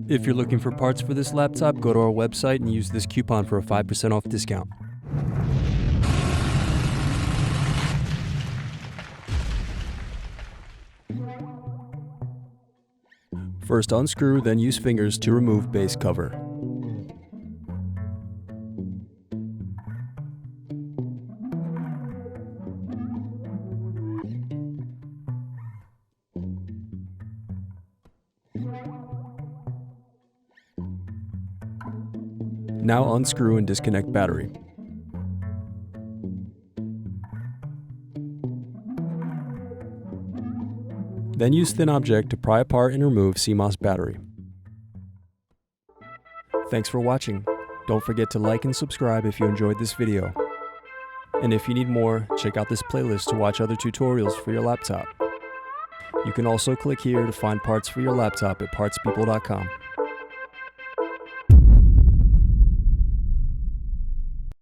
If you're looking for parts for this laptop, go to our website and use this coupon for a 5% off discount. First unscrew, then use fingers to remove base cover. Now unscrew and disconnect battery. Then use thin object to pry apart and remove CMOS battery. Thanks for watching. Don't forget to like and subscribe if you enjoyed this video. And if you need more, check out this playlist to watch other tutorials for your laptop. You can also click here to find parts for your laptop at partspeople.com.